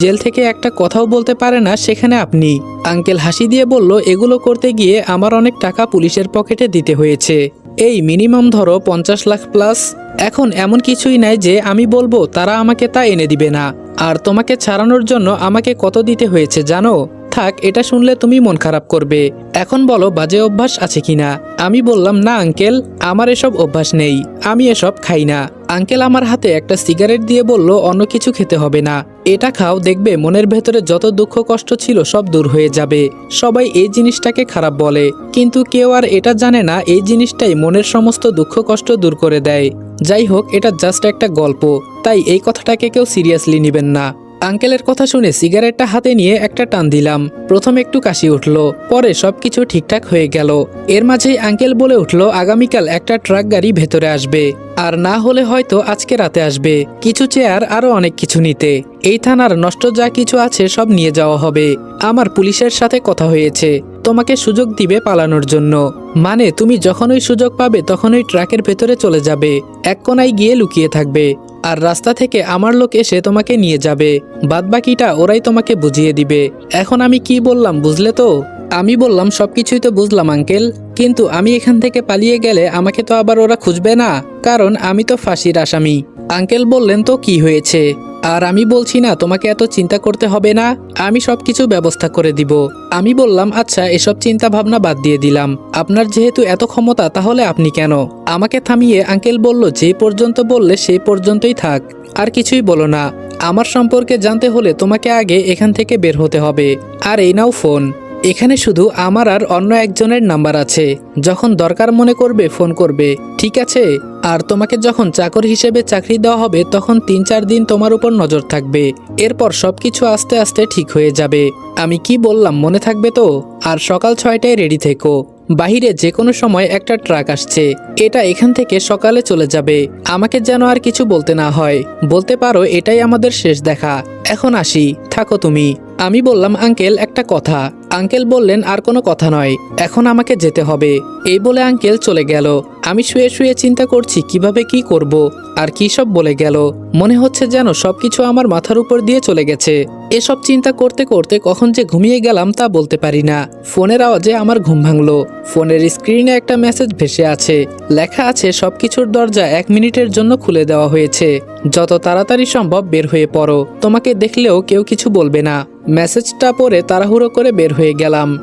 Jail থেকে একটা কথাও বলতে পারে না, সেখানে আপনি। আঙ্কেল হাসি দিয়ে বলল, এগুলো করতে গিয়ে আমার অনেক টাকা পুলিশের পকেটে দিতে হয়েছে। এই মিনিমাম ধরো 50 লাখ প্লাস। এখন এমন কিছুই নাই যে আমি বলবো তারা আমাকে তা এনে দিবে না। আর তোমাকে ছাড়ানোর জন্য আমাকে কত দিতে হয়েছে জানো? থাক, এটা শুনলে তুমি মন খারাপ করবে। এখন বলো বাজে অভ্যাস আছে কিনা। আমি বললাম, না আঙ্কেল, আমার এসব অভ্যাস নেই, আমি এসব খাই না। আঙ্কেল আমার হাতে একটা সিগারেট দিয়ে বলল, অন্য কিছু খেতে হবে না, এটা খাও, দেখবে মনের ভেতরে যত দুঃখ কষ্ট ছিল সব দূর হয়ে যাবে। সবাই এই জিনিসটাকে খারাপ বলে, কিন্তু কেউ আর এটা জানে না এই জিনিসটাই মনের সমস্ত দুঃখ কষ্ট দূর করে দেয়। যাই হোক, এটা জাস্ট একটা গল্প, তাই এই কথাটাকে কেউ সিরিয়াসলি নেবেন না। আঙ্কেলের কথা শুনে সিগারেটটা হাতে নিয়ে একটা টান দিলাম। প্রথমে একটু কাশি উঠল, পরে সবকিছু ঠিকঠাক হয়ে গেল। এর মাঝেই আঙ্কেল বলে উঠল, আগামীকাল একটা ট্রাক গাড়ি ভেতরে আসবে, আর না হলে হয়তো আজকে রাতে আসবে, কিছু চেয়ার আরো অনেক কিছু নিতে। এই থানার নষ্ট যা কিছু আছে সব নিয়ে যাওয়া হবে। আমার পুলিশের সাথে কথা হয়েছে, তোমাকে সুযোগ দিবে পালানোর জন্য। মানে তুমি যখন ওই সুযোগ পাবে তখন ওই ট্রাকের ভেতরে চলে যাবে, এক কোনায় গিয়ে লুকিয়ে থাকবে, আর রাস্তা থেকে আমার লোক এসে তোমাকে নিয়ে যাবে। বাদবাকিটা ওরাই তোমাকে বুঝিয়ে দিবে। এখন আমি কি বললাম বুঝলে তো? আমি বললাম, সবকিছুই তো বুঝলাম আঙ্কেল, কিন্তু আমি এখান থেকে পালিয়ে গেলে আমাকে তো আবার ওরা খুঁজবে না, কারণ আমি তো ফাঁসির আসামি। আঙ্কেল বললেন, তো কি হয়েছে? আর আমি বলছি না তোমাকে এত চিন্তা করতে হবে না, আমি সবকিছু ব্যবস্থা করে দিব। আমি বললাম, আচ্ছা এসব চিন্তা ভাবনা বাদ দিয়ে দিলাম, আপনার যেহেতু এত ক্ষমতা তাহলে আপনি কেন? আমাকে থামিয়ে আঙ্কেল বলল, যে পর্যন্ত বললে সেই পর্যন্তই থাক, আর কিছুই বলো না। আমার সম্পর্কে জানতে হলে তোমাকে আগে এখান থেকে বের হতে হবে। আর এই নাও ফোন, এখানে শুধু আমার আর অন্য একজনের নাম্বার আছে, যখন দরকার মনে করবে ফোন করবে, ঠিক আছে? আর তোমাকে যখন চাকর হিসেবে চাকরি দেওয়া হবে তখন 3-4 দিন তোমার উপর নজর থাকবে, এরপর সবকিছু আস্তে আস্তে ঠিক হয়ে যাবে। আমি কি বললাম মনে থাকবে তো? আর সকাল 6টায় রেডি থেকো, বাহিরে যে কোনো সময় একটা ট্রাক আসছে, এটা এখান থেকে সকালে চলে যাবে। আমাকে যেন আর কিছু বলতে না হয়, বলতে পারো এটাই আমাদের শেষ দেখা। এখন আসি, থাকো তুমি। আমি বললাম, আঙ্কেল একটা কথা। আঙ্কেল বললেন, আর কোনো কথা নয়, এখন আমাকে যেতে হবে। এই বলে আঙ্কেল চলে গেল। আমি শুয়ে শুয়ে চিন্তা করছি কিভাবে কি করব, আর কি সব বলে গেল। মনে হচ্ছে যেন সবকিছু আমার মাথার উপর দিয়ে চলে গেছে। এসব চিন্তা করতে করতে কখন যে ঘুমিয়ে গেলাম তা বলতে পারি না। ফোনের আওয়াজে আমার ঘুম ভাঙলো। ফোনের স্ক্রিনে একটা মেসেজ ভেসে আছে, লেখা আছে, সবকিছুর দরজা 1 মিনিটের জন্য খুলে দেওয়া হয়েছে, যত তাড়াতাড়ি সম্ভব বের হয়ে পড়ো, তোমাকে দেখলেও কেউ কিছু বলবে না। মেসেজটা পড়ে তাড়াহুড়ো করে বের হয়ে গেলাম।